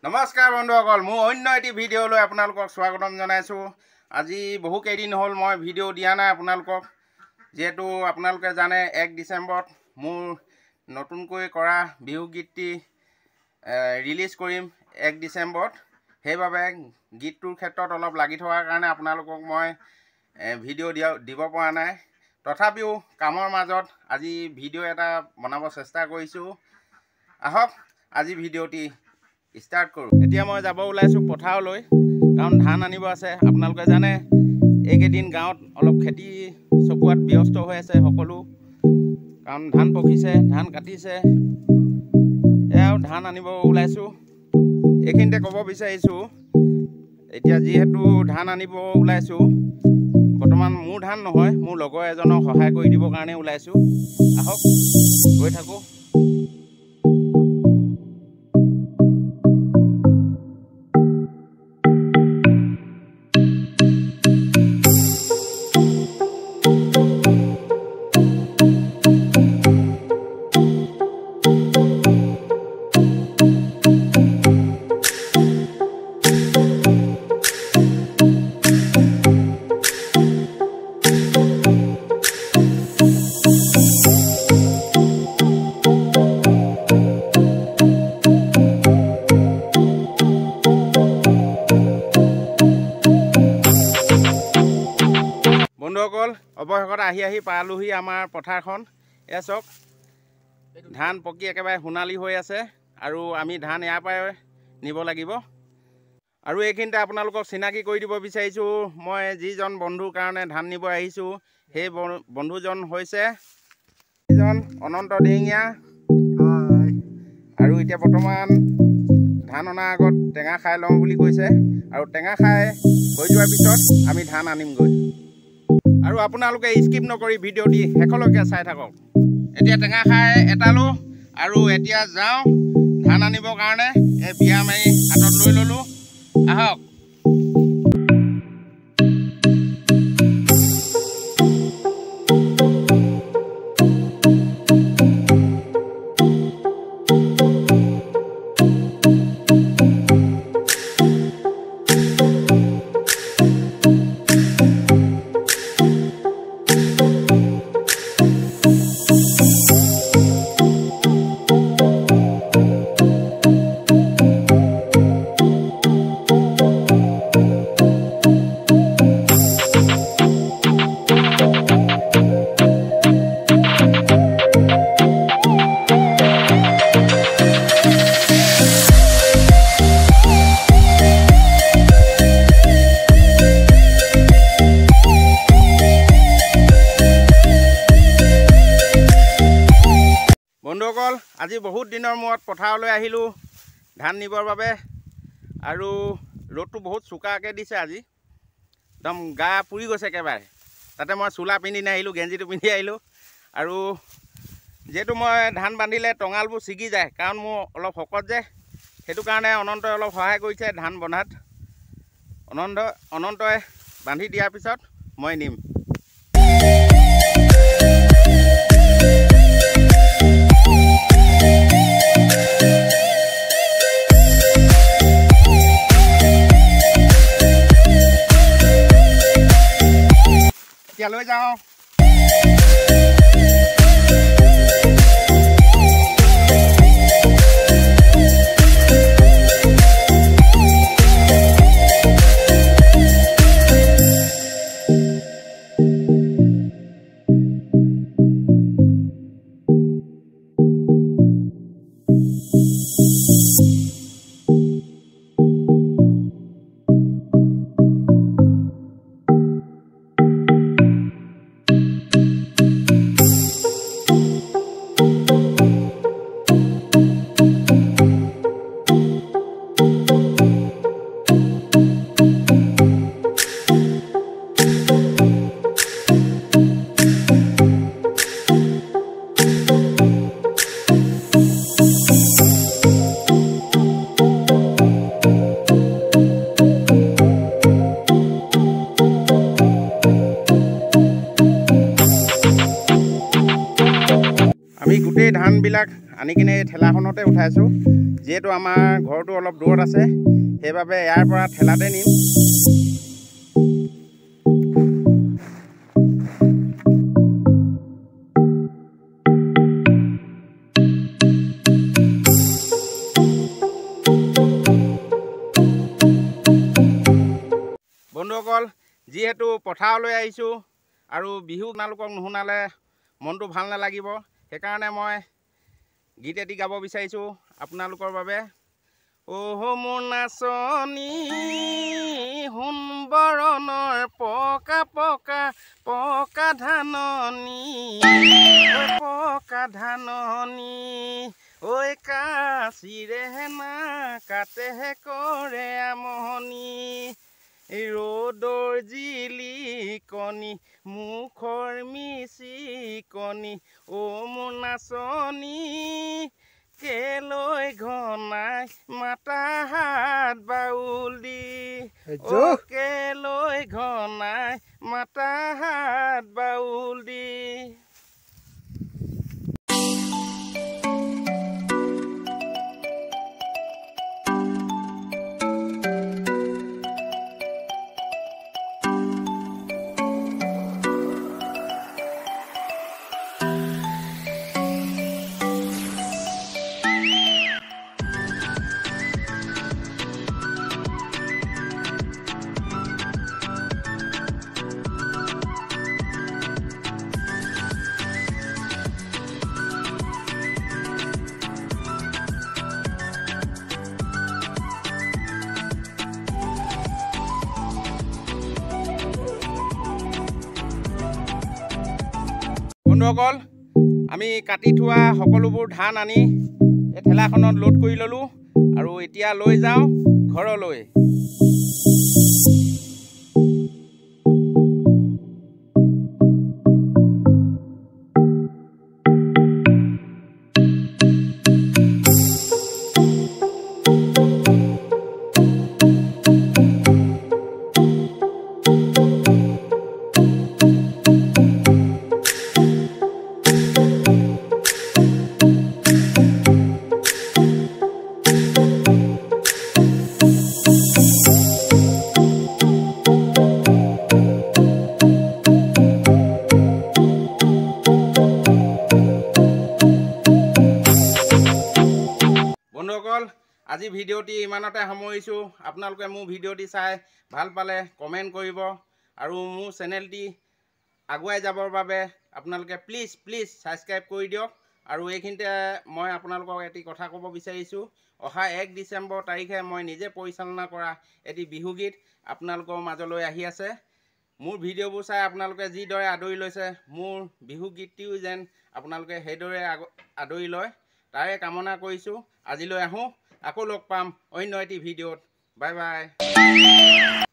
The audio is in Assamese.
নমস্কাৰ বন্ধুসকল, মোৰ অন্য এটি ভিডিঅ'লৈ আপোনালোকক স্বাগতম জনাইছোঁ। আজি বহু কেইদিন হ'ল মই ভিডিঅ' দিয়া নাই আপোনালোকক, যিহেতু আপোনালোকে জানে 1 ডিচেম্বৰত মোৰ নতুনকৈ কৰা বিহু গীতটি ৰিলিজ কৰিম 1 ডিচেম্বৰত। সেইবাবে গীতটোৰ ক্ষেত্ৰত অলপ লাগি থকাৰ কাৰণে আপোনালোকক মই ভিডিঅ' দিব পৰা নাই। তথাপিও কামৰ মাজত আজি ভিডিঅ' এটা বনাব চেষ্টা কৰিছোঁ। আহক আজি ভিডিঅ'টি ষ্টাৰ্ট কৰোঁ। এতিয়া মই যাব ওলাইছোঁ পথাৰলৈ, কাৰণ ধান আনিব আছে। আপোনালোকে জানে এইকেইদিন গাঁৱত অলপ খেতি চপোৱাত ব্যস্ত হৈ আছে সকলো, কাৰণ ধান পকিছে, ধান কাটিছে, এয়াও ধান আনিব ওলাইছোঁ। এইখিনিতে ক'ব বিচাৰিছোঁ, এতিয়া যিহেতু ধান আনিব ওলাইছোঁ, বৰ্তমান মোৰ ধান নহয়, মোৰ লগৰ এজনক সহায় কৰি দিবৰ কাৰণে ওলাইছোঁ। আহক গৈ থাকোঁ। বন্ধুসকল, অৱশেষত আহি পালোহি আমাৰ পথাৰখন। এয়া চাওক, ধান পকি একেবাৰে সোণালী হৈ আছে, আৰু আমি ধান ইয়াৰ পৰাই নিব লাগিব। আৰু এইখিনিতে আপোনালোকক চিনাকি কৰি দিব বিচাৰিছোঁ, মই যিজন বন্ধুৰ কাৰণে ধান নিব আহিছোঁ, সেই বন্ধুজন হৈছে অনন্ত দিহিঙীয়া। আৰু এতিয়া বৰ্তমান ধান অনাৰ আগত টেঙা খাই লওঁ বুলি কৈছে, আৰু টেঙা খাই হৈ যোৱাৰ পিছত আমি ধান আনিমগৈ। আৰু আপোনালোকে স্কিপ নকৰি ভিডিঅ'টি শেষলৈকে চাই থাকক। এতিয়া টেঙা খাই এটালোঁ, আৰু এতিয়া যাওঁ ধান আনিবৰ কাৰণে। এই বিয়া মাৰি হাতত লৈ ল'লোঁ, আহক। বন্ধুসকল, আজি বহুত দিনৰ মূৰত পথাৰলৈ আহিলোঁ ধান নিবৰ বাবে, আৰু ৰ'দটো বহুত চোকাকৈ দিছে আজি, একদম গা পুৰি গৈছে একেবাৰে। তাতে মই চোলা পিন্ধি নাহিলোঁ, গেঞ্জিটো পিন্ধি আহিলোঁ। আৰু যিহেতু মই ধান বান্ধিলে টঙালবোৰ ছিগি যায়, কাৰণ মোৰ অলপ শকত যে, সেইটো কাৰণে অনন্তই অলপ সহায় কৰিছে ধান বন্ধাত। অনন্তই বান্ধি দিয়াৰ পিছত মই নিম। এতিয়া লৈ যাওঁ। আমি গোটেই ধানবিলাক আনি কিনে ঠেলাখনতে উঠাইছোঁ, যিহেতু আমাৰ ঘৰটো অলপ দূৰত আছে সেইবাবে ইয়াৰ পৰা ঠেলাতে নিম। বন্ধুসকল, যিহেতু পথাৰলৈ আহিছোঁ আৰু বিহু আপোনালোকক নুশুনালে মনটো ভাল নালাগিব, সেইকাৰণে মই গীত এটি গাব বিচাৰিছোঁ আপোনালোকৰ বাবে। অহ মোৰ নাচনী সোণবৰণৰ পকা পকা পকা ধাননি, পকা ধাননি ঐ কাচিৰে না কাটেহে কৰে আমনি, ৰ'দৰ জিলিকনি মুখৰ মিচিকনি, অ' মোৰ নাচনী কেলৈ ঘনাই মাতা হাত বাউল দি, অ' কেলৈ ঘনাই মাতা হাত বাউল দি। বন্ধুসকল, আমি কাটি থোৱা সকলোবোৰ ধান আনি এই ঠেলাখনত লোড কৰি ল'লোঁ আৰু এতিয়া লৈ যাওঁ ঘৰলৈ। বন্ধুসকল, আজি ভিডিঅ'টি ইমানতে সামৰিছোঁ। আপোনালোকে মোৰ ভিডিঅ'টি চাই ভাল পালে কমেণ্ট কৰিব আৰু মোৰ চেনেলটি আগুৱাই যাবৰ বাবে আপোনালোকে প্লিজ ছাবস্ক্ৰাইব কৰি দিয়ক। আৰু এইখিনিতে মই আপোনালোকক এটি কথা ক'ব বিচাৰিছোঁ, অহা 1 ডিচেম্বৰ তাৰিখে মই নিজে পৰিচালনা কৰা এটি বিহুগীত আপোনালোকৰ মাজলৈ আহি আছে। মোৰ ভিডিঅ'বোৰ চাই আপোনালোকে যিদৰে আদৰি লৈছে, মোৰ বিহুগীতটিও যেন আপোনালোকে সেইদৰে আদৰি লয় তাৰে কামনা কৰিছোঁ। আজিলৈ আহোঁ, আকৌ লগ পাম অন্য এটি ভিডিঅ'ত। Bye bye.